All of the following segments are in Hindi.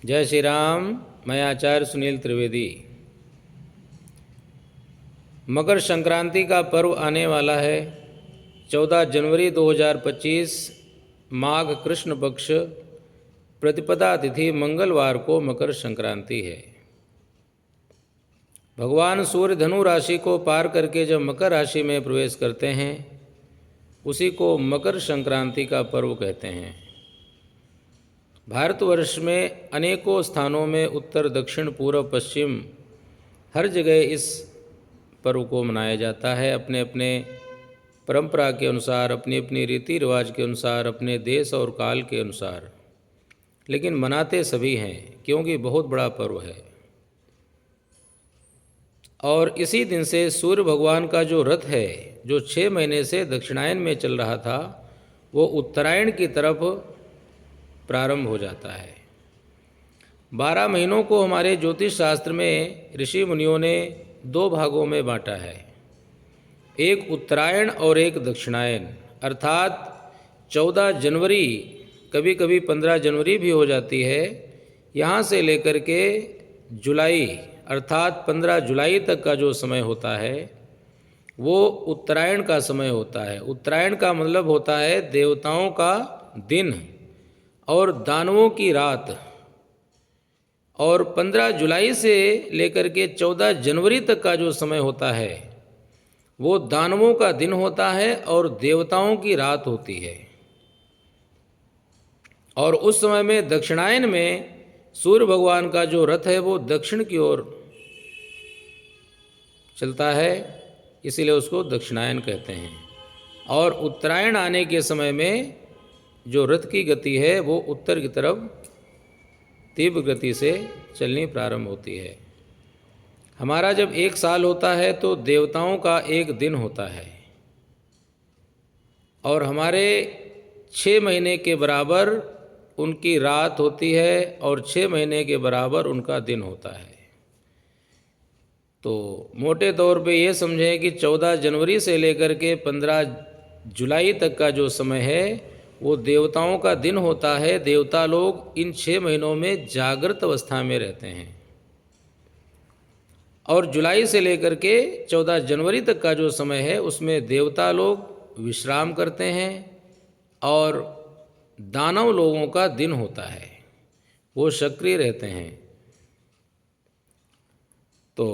जय श्री राम। मैं आचार्य सुनील त्रिवेदी। मकर संक्रांति का पर्व आने वाला है। 14 जनवरी 2025 माघ कृष्ण पक्ष प्रतिपदा तिथि मंगलवार को मकर संक्रांति है। भगवान सूर्य धनु राशि को पार करके जब मकर राशि में प्रवेश करते हैं उसी को मकर संक्रांति का पर्व कहते हैं। भारतवर्ष में अनेकों स्थानों में उत्तर दक्षिण पूर्व पश्चिम हर जगह इस पर्व को मनाया जाता है। अपने अपने परंपरा के अनुसार, अपनी अपनी रीति रिवाज के अनुसार, अपने देश और काल के अनुसार, लेकिन मनाते सभी हैं क्योंकि बहुत बड़ा पर्व है। और इसी दिन से सूर्य भगवान का जो रथ है, जो 6 महीने से दक्षिणायन में चल रहा था, वो उत्तरायण की तरफ प्रारंभ हो जाता है। 12 महीनों को हमारे ज्योतिष शास्त्र में ऋषि मुनियों ने 2 भागों में बांटा है, एक उत्तरायण और एक दक्षिणायन। अर्थात 14 जनवरी, कभी कभी 15 जनवरी भी हो जाती है, यहाँ से लेकर के जुलाई अर्थात 15 जुलाई तक का जो समय होता है वो उत्तरायण का समय होता है। उत्तरायण का मतलब होता है देवताओं का दिन और दानवों की रात। और 15 जुलाई से लेकर के 14 जनवरी तक का जो समय होता है वो दानवों का दिन होता है और देवताओं की रात होती है। और उस समय में दक्षिणायन में सूर्य भगवान का जो रथ है वो दक्षिण की ओर चलता है, इसीलिए उसको दक्षिणायन कहते हैं। और उत्तरायण आने के समय में जो रथ की गति है वो उत्तर की तरफ तीव्र गति से चलनी प्रारंभ होती है। हमारा जब 1 साल होता है तो देवताओं का 1 दिन होता है और हमारे 6 महीने के बराबर उनकी रात होती है और 6 महीने के बराबर उनका दिन होता है। तो मोटे तौर पे ये समझें कि 14 जनवरी से लेकर के 15 जुलाई तक का जो समय है वो देवताओं का दिन होता है। देवता लोग इन 6 महीनों में जागृत अवस्था में रहते हैं। और जुलाई से लेकर के 14 जनवरी तक का जो समय है उसमें देवता लोग विश्राम करते हैं और दानव लोगों का दिन होता है, वो सक्रिय रहते हैं। तो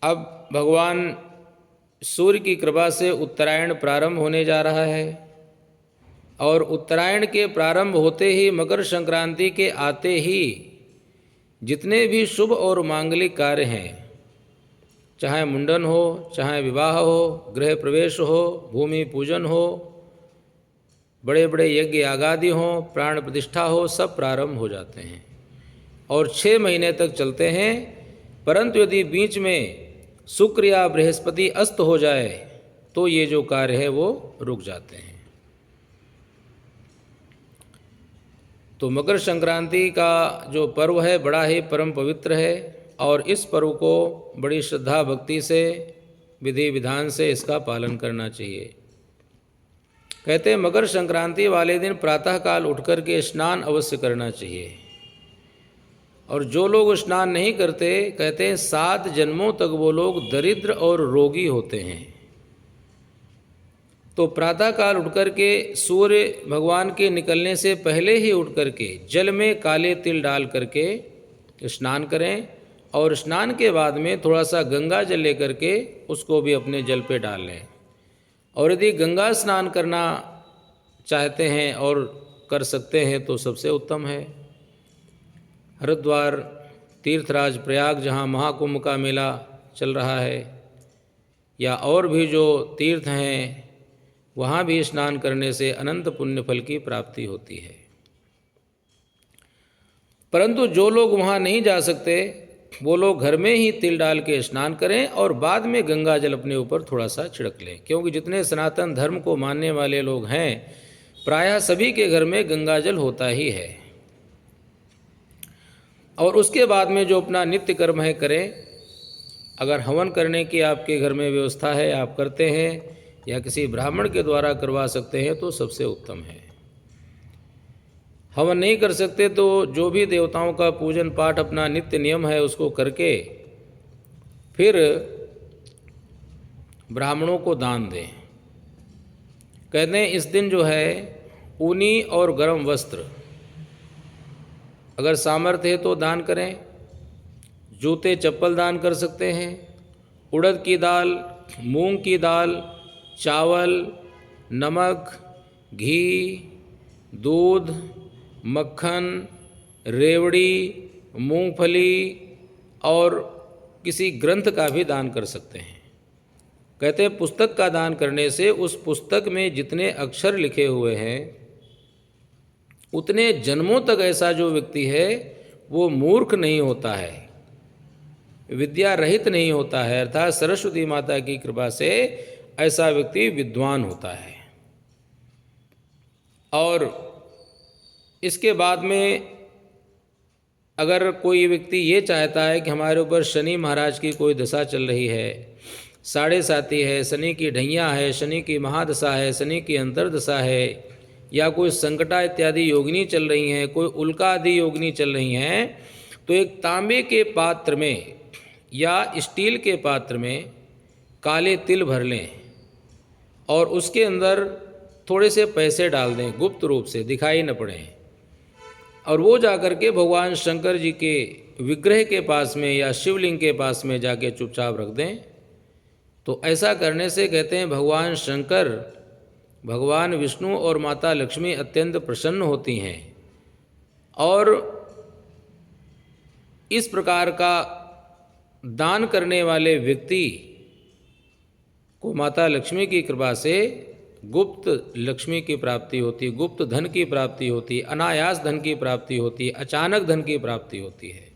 अब भगवान सूर्य की कृपा से उत्तरायण प्रारंभ होने जा रहा है और उत्तरायण के प्रारंभ होते ही, मकर संक्रांति के आते ही जितने भी शुभ और मांगलिक कार्य हैं, चाहे मुंडन हो, चाहे विवाह हो, गृह प्रवेश हो, भूमि पूजन हो, बड़े बड़े यज्ञ यागादि हों, प्राण प्रतिष्ठा हो, सब प्रारंभ हो जाते हैं और 6 महीने तक चलते हैं। परंतु यदि बीच में शुक्र या बृहस्पति अस्त हो जाए तो ये जो कार्य है वो रुक जाते हैं। तो मकर संक्रांति का जो पर्व है बड़ा ही परम पवित्र है और इस पर्व को बड़ी श्रद्धा भक्ति से, विधि विधान से इसका पालन करना चाहिए। कहते हैं मकर संक्रांति वाले दिन प्रातःकाल उठकर के स्नान अवश्य करना चाहिए। और जो लोग स्नान नहीं करते, कहते हैं 7 जन्मों तक वो लोग दरिद्र और रोगी होते हैं। तो प्रातःकाल उठकर के सूर्य भगवान के निकलने से पहले ही उठकर के जल में काले तिल डाल करके स्नान करें और स्नान के बाद में थोड़ा सा गंगा जल लेकर के उसको भी अपने जल पे डाल लें। और यदि गंगा स्नान करना चाहते हैं और कर सकते हैं तो सबसे उत्तम है। हरिद्वार, तीर्थराज प्रयाग जहाँ महाकुंभ का मेला चल रहा है, या और भी जो तीर्थ हैं वहाँ भी स्नान करने से अनंत पुण्य फल की प्राप्ति होती है। परंतु जो लोग वहाँ नहीं जा सकते वो लोग घर में ही तिल डाल के स्नान करें और बाद में गंगा जल अपने ऊपर थोड़ा सा छिड़क लें, क्योंकि जितने सनातन धर्म को मानने वाले लोग हैं प्रायः सभी के घर में गंगा जल होता ही है। और उसके बाद में जो अपना नित्य कर्म है करें। अगर हवन करने की आपके घर में व्यवस्था है, आप करते हैं, या किसी ब्राह्मण के द्वारा करवा सकते हैं तो सबसे उत्तम है। हवन नहीं कर सकते तो जो भी देवताओं का पूजन पाठ अपना नित्य नियम है उसको करके फिर ब्राह्मणों को दान दें। कहते हैं इस दिन जो है ऊनी और गर्म वस्त्र, अगर सामर्थ्य है तो दान करें। जूते चप्पल दान कर सकते हैं। उड़द की दाल, मूंग की दाल, चावल, नमक, घी, दूध, मक्खन, रेवड़ी, मूंगफली और किसी ग्रंथ का भी दान कर सकते हैं। कहते हैं पुस्तक का दान करने से उस पुस्तक में जितने अक्षर लिखे हुए हैं उतने जन्मों तक ऐसा जो व्यक्ति है वो मूर्ख नहीं होता है, विद्या रहित नहीं होता है, अर्थात सरस्वती माता की कृपा से ऐसा व्यक्ति विद्वान होता है। और इसके बाद में अगर कोई व्यक्ति ये चाहता है कि हमारे ऊपर शनि महाराज की कोई दशा चल रही है, साढ़े साती है, शनि की ढैया है, शनि की महादशा है, शनि की अंतर्दशा है, या कोई संकटा इत्यादि योगिनी चल रही हैं, कोई उल्का आदि योगिनी चल रही हैं, तो एक तांबे के पात्र में या स्टील के पात्र में काले तिल भर लें और उसके अंदर थोड़े से पैसे डाल दें, गुप्त रूप से दिखाई न पड़े, और वो जाकर के भगवान शंकर जी के विग्रह के पास में या शिवलिंग के पास में जाके चुपचाप रख दें। तो ऐसा करने से कहते हैं भगवान शंकर, भगवान विष्णु और माता लक्ष्मी अत्यंत प्रसन्न होती हैं, और इस प्रकार का दान करने वाले व्यक्ति को माता लक्ष्मी की कृपा से गुप्त लक्ष्मी की प्राप्ति होती, गुप्त धन की प्राप्ति होती, अनायास धन की प्राप्ति होती, अचानक धन की प्राप्ति होती है।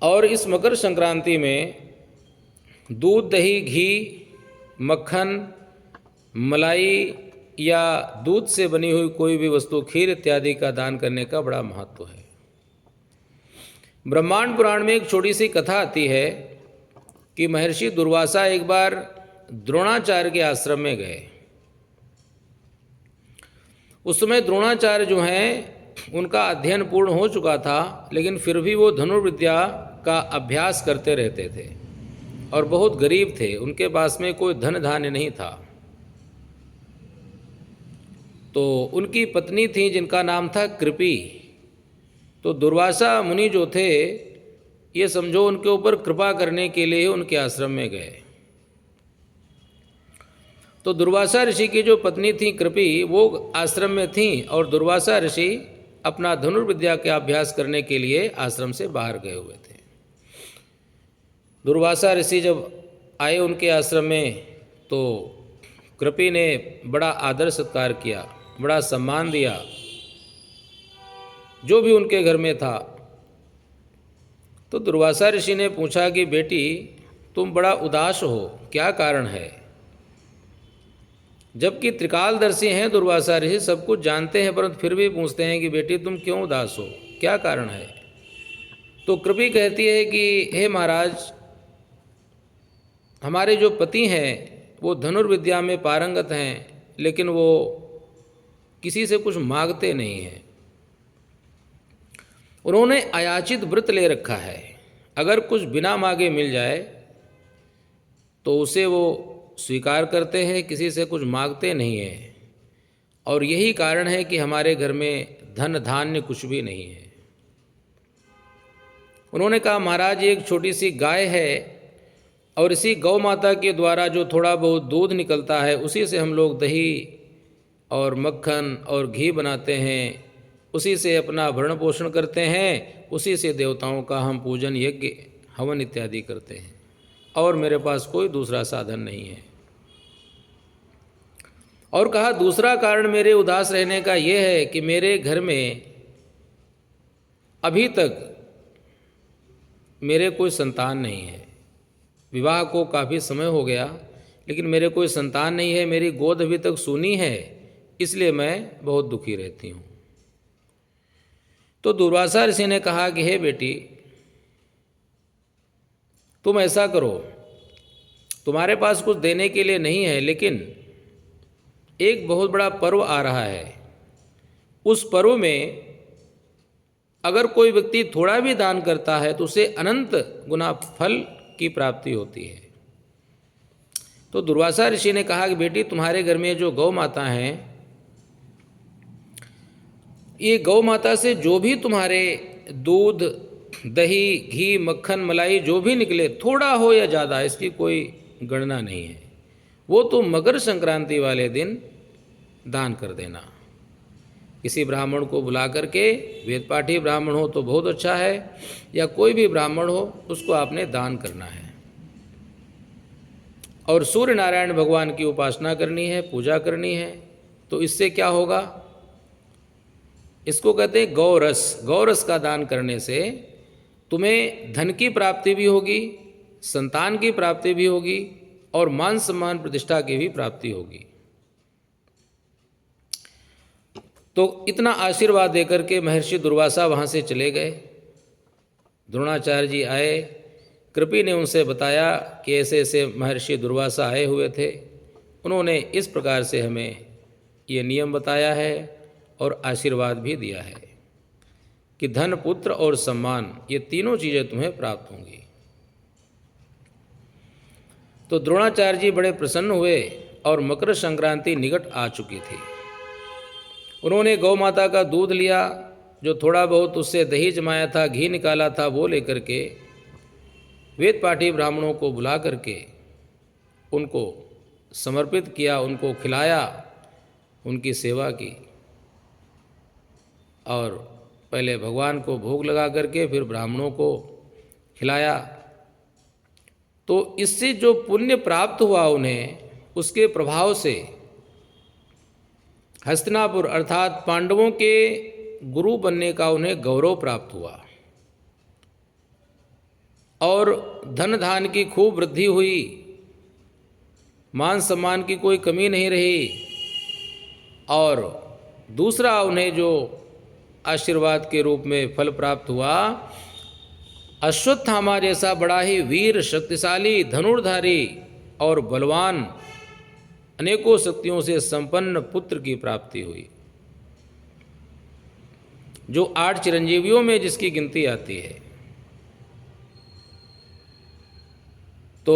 और इस मकर संक्रांति में दूध, दही, घी, मक्खन, मलाई या दूध से बनी हुई कोई भी वस्तु, खीर इत्यादि का दान करने का बड़ा महत्व है। ब्रह्मांड पुराण में एक छोटी सी कथा आती है कि महर्षि दुर्वासा एक बार द्रोणाचार्य के आश्रम में गए। उस समय द्रोणाचार्य जो हैं उनका अध्ययन पूर्ण हो चुका था, लेकिन फिर भी वो धनुर्विद्या का अभ्यास करते रहते थे और बहुत गरीब थे, उनके पास में कोई धन धान्य नहीं था। तो उनकी पत्नी थी जिनका नाम था कृपि। तो दुर्वासा मुनि जो थे ये समझो उनके ऊपर कृपा करने के लिए उनके आश्रम में गए। तो दुर्वासा ऋषि की जो पत्नी थी कृपि वो आश्रम में थी, और दुर्वासा ऋषि अपना धनुर्विद्या का अभ्यास करने के लिए आश्रम से बाहर गए हुए थे। दुर्वासा ऋषि जब आए उनके आश्रम में तो कृपि ने बड़ा आदर सत्कार किया, बड़ा सम्मान दिया, जो भी उनके घर में था। तो दुर्वासा ऋषि ने पूछा कि बेटी तुम बड़ा उदास हो, क्या कारण है? जबकि त्रिकालदर्शी हैं दुर्वासा ऋषि, सब कुछ जानते हैं, परंतु फिर भी पूछते हैं कि बेटी तुम क्यों उदास हो, क्या कारण है? तो कृपि कहती है कि हे महाराज, हमारे जो पति हैं वो धनुर्विद्या में पारंगत हैं, लेकिन वो किसी से कुछ मांगते नहीं हैं। उन्होंने अयाचित व्रत ले रखा है, अगर कुछ बिना मांगे मिल जाए तो उसे वो स्वीकार करते हैं, किसी से कुछ मांगते नहीं हैं। और यही कारण है कि हमारे घर में धन धान्य कुछ भी नहीं है। उन्होंने कहा महाराज एक छोटी सी गाय है और इसी गौ माता के द्वारा जो थोड़ा बहुत दूध निकलता है उसी से हम लोग दही और मक्खन और घी बनाते हैं, उसी से अपना भरण पोषण करते हैं, उसी से देवताओं का हम पूजन यज्ञ हवन इत्यादि करते हैं, और मेरे पास कोई दूसरा साधन नहीं है। और कहा दूसरा कारण मेरे उदास रहने का यह है कि मेरे घर में अभी तक मेरे कोई संतान नहीं है। विवाह को काफ़ी समय हो गया लेकिन मेरे कोई संतान नहीं है, मेरी गोद अभी तक सूनी है, इसलिए मैं बहुत दुखी रहती हूँ। तो दुर्वासा ऋषि ने कहा कि हे बेटी तुम ऐसा करो, तुम्हारे पास कुछ देने के लिए नहीं है, लेकिन एक बहुत बड़ा पर्व आ रहा है, उस पर्व में अगर कोई व्यक्ति थोड़ा भी दान करता है तो उसे अनंत गुना फल की प्राप्ति होती है। तो दुर्वासा ऋषि ने कहा कि बेटी, तुम्हारे घर में जो गौ माता हैं, ये गौ माता से जो भी तुम्हारे दूध, दही, घी, मक्खन, मलाई जो भी निकले, थोड़ा हो या ज़्यादा, इसकी कोई गणना नहीं है, वो तुम मकर संक्रांति वाले दिन दान कर देना। किसी ब्राह्मण को बुला करके, वेद पाठी ब्राह्मण हो तो बहुत अच्छा है, या कोई भी ब्राह्मण हो, उसको आपने दान करना है। और सूर्य नारायण भगवान की उपासना करनी है, पूजा करनी है। तो इससे क्या होगा? इसको कहते हैं गौरस। गौरस का दान करने से तुम्हें धन की प्राप्ति भी होगी, संतान की प्राप्ति भी होगी, और मान सम्मान प्रतिष्ठा की भी प्राप्ति होगी। तो इतना आशीर्वाद देकर के महर्षि दुर्वासा वहाँ से चले गए। द्रोणाचार्य जी आए, कृपि ने उनसे बताया कि ऐसे ऐसे महर्षि दुर्वासा आए हुए थे, उन्होंने इस प्रकार से हमें ये नियम बताया है और आशीर्वाद भी दिया है कि धन, पुत्र और सम्मान, ये तीनों चीज़ें तुम्हें प्राप्त होंगी। तो द्रोणाचार्य जी बड़े प्रसन्न हुए और मकर संक्रांति निकट आ चुकी थी। उन्होंने गौ माता का दूध लिया, जो थोड़ा बहुत उससे दही जमाया था, घी निकाला था, वो लेकर के वेद पाठी ब्राह्मणों को बुला करके उनको समर्पित किया, उनको खिलाया, उनकी सेवा की, और पहले भगवान को भोग लगा करके फिर ब्राह्मणों को खिलाया। तो इससे जो पुण्य प्राप्त हुआ उन्हें, उसके प्रभाव से हस्तिनापुर अर्थात पांडवों के गुरु बनने का उन्हें गौरव प्राप्त हुआ, और धन धान की खूब वृद्धि हुई, मान सम्मान की कोई कमी नहीं रही। और दूसरा उन्हें जो आशीर्वाद के रूप में फल प्राप्त हुआ, अश्वत्थामा जैसा बड़ा ही वीर, शक्तिशाली, धनुर्धारी और बलवान, अनेकों शक्तियों से संपन्न पुत्र की प्राप्ति हुई, जो 8 चिरंजीवियों में जिसकी गिनती आती है। तो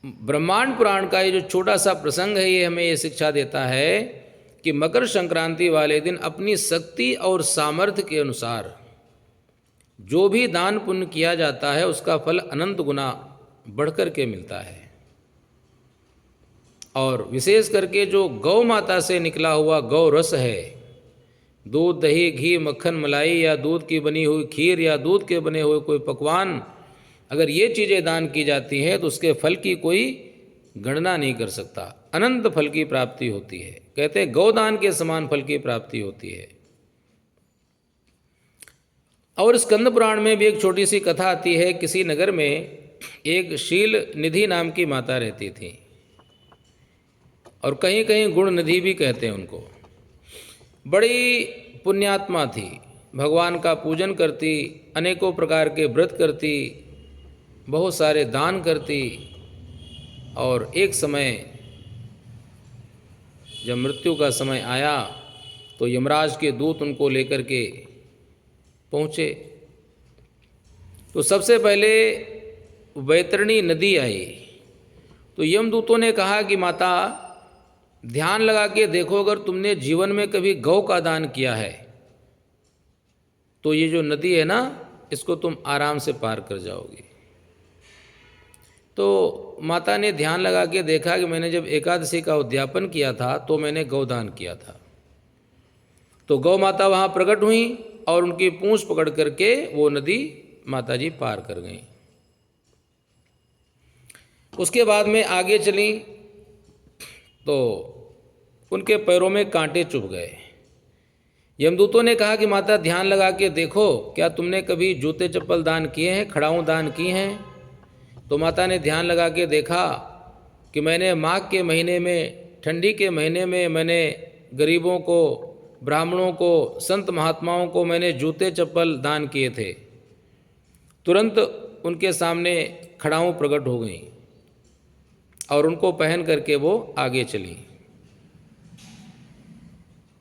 ब्रह्मांड पुराण का ये जो छोटा सा प्रसंग है, ये हमें ये शिक्षा देता है कि मकर संक्रांति वाले दिन अपनी शक्ति और सामर्थ्य के अनुसार जो भी दान पुण्य किया जाता है, उसका फल अनंत गुना बढ़कर के मिलता है। और विशेष करके जो गौ माता से निकला हुआ गौ रस है, दूध, दही, घी, मक्खन, मलाई, या दूध की बनी हुई खीर, या दूध के बने हुए कोई पकवान, अगर ये चीज़ें दान की जाती हैं तो उसके फल की कोई गणना नहीं कर सकता, अनंत फल की प्राप्ति होती है। कहते हैं गौदान के समान फल की प्राप्ति होती है। और स्कंद पुराण में भी एक छोटी सी कथा आती है। किसी नगर में एक शील निधि नाम की माता रहती थी, और कहीं कहीं गुण निधि भी कहते हैं उनको। बड़ी पुण्यात्मा थी, भगवान का पूजन करती, अनेकों प्रकार के व्रत करती, बहुत सारे दान करती। और एक समय जब मृत्यु का समय आया तो यमराज के दूत उनको लेकर के पहुँचे। तो सबसे पहले वैतरणी नदी आई। तो यमदूतों ने कहा कि माता, ध्यान लगा के देखो, अगर तुमने जीवन में कभी गौ का दान किया है तो ये जो नदी है ना, इसको तुम आराम से पार कर जाओगी। तो माता ने ध्यान लगा के देखा कि मैंने जब एकादशी का उद्यापन किया था तो मैंने गौदान किया था। तो गौ माता वहाँ प्रकट हुई और उनकी पूंछ पकड़ करके वो नदी माता जी पार कर गई। उसके बाद में आगे चली तो उनके पैरों में कांटे चुभ गए। यमदूतों ने कहा कि माता, ध्यान लगा के देखो, क्या तुमने कभी जूते चप्पल दान किए हैं, खड़ाऊँ दान किए हैं? तो माता ने ध्यान लगा के देखा कि मैंने माघ के महीने में, ठंडी के महीने में, मैंने गरीबों को, ब्राह्मणों को, संत महात्माओं को मैंने जूते चप्पल दान किए थे। तुरंत उनके सामने खड़ाऊँ प्रकट हो गई और उनको पहन करके वो आगे चली।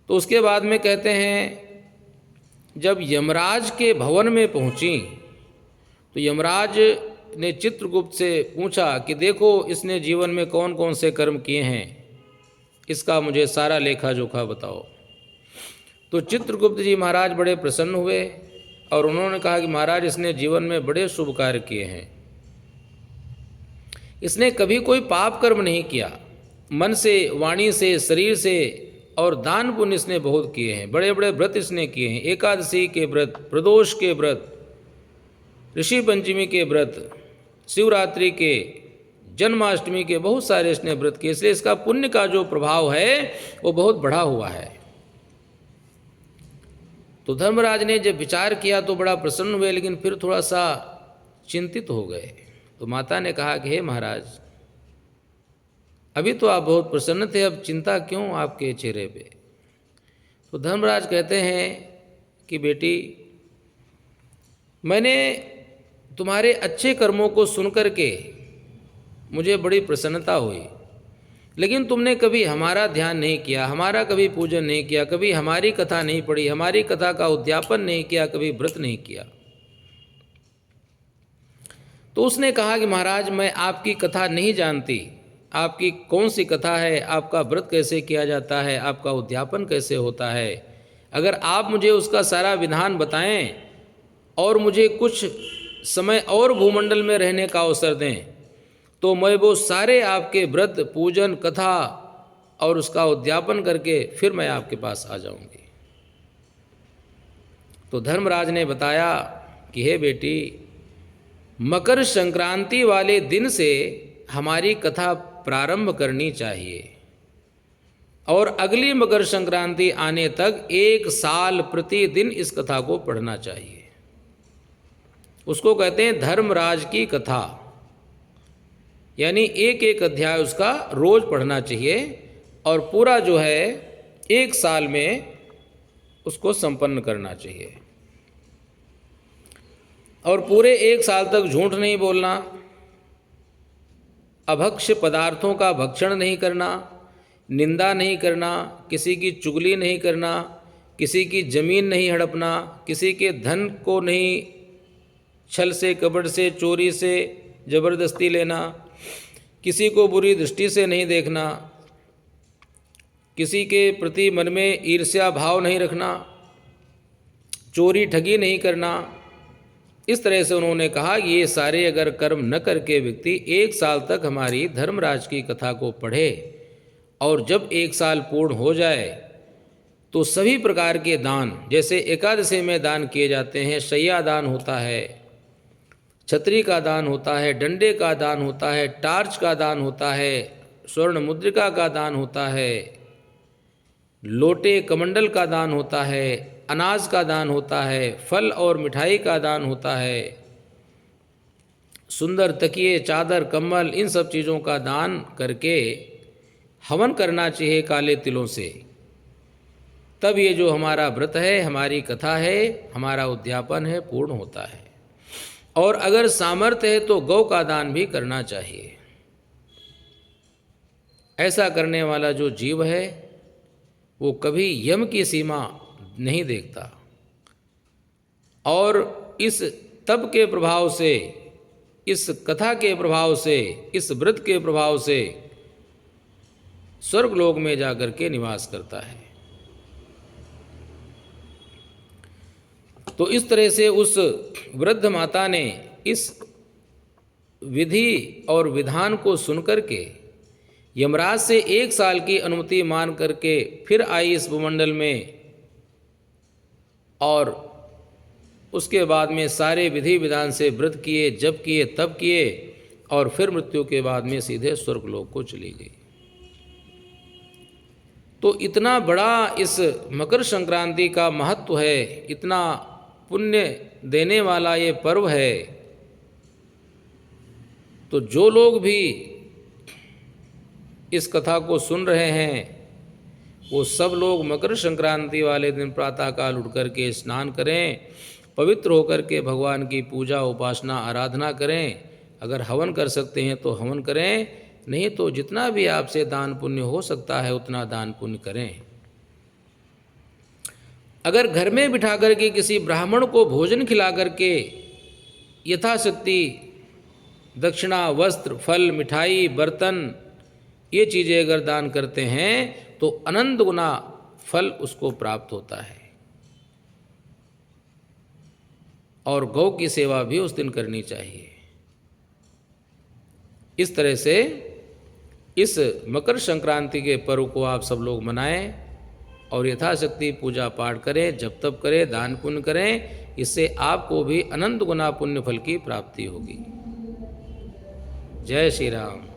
तो उसके बाद में कहते हैं जब यमराज के भवन में पहुंची तो यमराज ने चित्रगुप्त से पूछा कि देखो इसने जीवन में कौन कौन से कर्म किए हैं, इसका मुझे सारा लेखा जोखा बताओ। तो चित्रगुप्त जी महाराज बड़े प्रसन्न हुए और उन्होंने कहा कि महाराज इसने जीवन में बड़े शुभ कार्य किए हैं, इसने कभी कोई पाप कर्म नहीं किया, मन से वाणी से शरीर से और दान पुण्य इसने बहुत किए हैं, बड़े बड़े व्रत इसने किए हैं, एकादशी के व्रत, प्रदोष के व्रत, ऋषि पंचमी के व्रत, शिवरात्रि के, जन्माष्टमी के, बहुत सारे इसने व्रत किए, इसलिए इसका पुण्य का जो प्रभाव है वो बहुत बढ़ा हुआ है। तो धर्मराज ने जब विचार किया तो बड़ा प्रसन्न हुए, लेकिन फिर थोड़ा सा चिंतित हो गए। तो माता ने कहा कि हे महाराज, अभी तो आप बहुत प्रसन्न थे, अब चिंता क्यों आपके चेहरे पे? तो धर्मराज कहते हैं कि बेटी, मैंने तुम्हारे अच्छे कर्मों को सुनकर के मुझे बड़ी प्रसन्नता हुई, लेकिन तुमने कभी हमारा ध्यान नहीं किया, हमारा कभी पूजन नहीं किया, कभी हमारी कथा नहीं पढ़ी, हमारी कथा का उद्यापन नहीं किया, कभी व्रत नहीं किया। तो उसने कहा कि महाराज मैं आपकी कथा नहीं जानती, आपकी कौन सी कथा है, आपका व्रत कैसे किया जाता है, आपका उद्यापन कैसे होता है। अगर आप मुझे उसका सारा विधान बताएं और मुझे कुछ समय और भूमंडल में रहने का अवसर दें तो मैं वो सारे आपके व्रत, पूजन, कथा और उसका उद्यापन करके फिर मैं आपके पास आ जाऊंगी। तो धर्मराज ने बताया कि हे बेटी, मकर संक्रांति वाले दिन से हमारी कथा प्रारंभ करनी चाहिए और अगली मकर संक्रांति आने तक 1 साल प्रतिदिन इस कथा को पढ़ना चाहिए। उसको कहते हैं धर्मराज की कथा, यानी एक एक अध्याय उसका रोज पढ़ना चाहिए और पूरा जो है 1 साल में उसको संपन्न करना चाहिए। और पूरे 1 साल तक झूठ नहीं बोलना, अभक्ष्य पदार्थों का भक्षण नहीं करना, निंदा नहीं करना, किसी की चुगली नहीं करना, किसी की जमीन नहीं हड़पना, किसी के धन को नहीं छल से, कपट से, चोरी से, जबरदस्ती लेना, किसी को बुरी दृष्टि से नहीं देखना, किसी के प्रति मन में ईर्ष्या भाव नहीं रखना, चोरी ठगी नहीं करना। इस तरह से उन्होंने कहा कि ये सारे अगर कर्म न करके व्यक्ति 1 साल तक हमारी धर्मराज की कथा को पढ़े और जब 1 साल पूर्ण हो जाए तो सभी प्रकार के दान, जैसे एकादशी में दान किए जाते हैं, शैया दान होता है, छतरी का दान होता है, डंडे का दान होता है, टार्च का दान होता है, स्वर्ण मुद्रिका का दान होता है, लोटे कमंडल का दान होता है, अनाज का दान होता है, फल और मिठाई का दान होता है, सुंदर तकिए, चादर, कम्बल, इन सब चीज़ों का दान करके हवन करना चाहिए काले तिलों से। तब ये जो हमारा व्रत है, हमारी कथा है, हमारा उद्यापन है, पूर्ण होता है। और अगर सामर्थ्य है तो गौ का दान भी करना चाहिए। ऐसा करने वाला जो जीव है वो कभी यम की सीमा नहीं देखता और इस तप के प्रभाव से, इस कथा के प्रभाव से, इस व्रत के प्रभाव से स्वर्गलोक में जाकर के निवास करता है। तो इस तरह से उस वृद्ध माता ने इस विधि और विधान को सुनकर के यमराज से 1 साल की अनुमति मान करके फिर आई इस भूमंडल में और उसके बाद में सारे विधि विधान से व्रत किए, जप किए, तप किए और फिर मृत्यु के बाद में सीधे स्वर्गलोक को चली गई। तो इतना बड़ा इस मकर संक्रांति का महत्व है, इतना पुण्य देने वाला ये पर्व है। तो जो लोग भी इस कथा को सुन रहे हैं वो सब लोग मकर संक्रांति वाले दिन प्रातःकाल उठ कर के स्नान करें, पवित्र होकर के भगवान की पूजा, उपासना, आराधना करें। अगर हवन कर सकते हैं तो हवन करें, नहीं तो जितना भी आपसे दान पुण्य हो सकता है उतना दान पुण्य करें। अगर घर में बिठा करके किसी ब्राह्मण को भोजन खिला करके यथाशक्ति दक्षिणा, वस्त्र, फल, मिठाई, बर्तन, ये चीज़ें अगर दान करते हैं तो अनंत गुना फल उसको प्राप्त होता है। और गौ की सेवा भी उस दिन करनी चाहिए। इस तरह से इस मकर संक्रांति के पर्व को आप सब लोग मनाएं और यथाशक्ति पूजा पाठ करें, जप तप करें, दान पुण्य करें। इससे आपको भी अनंत गुना पुण्य फल की प्राप्ति होगी। जय श्री राम।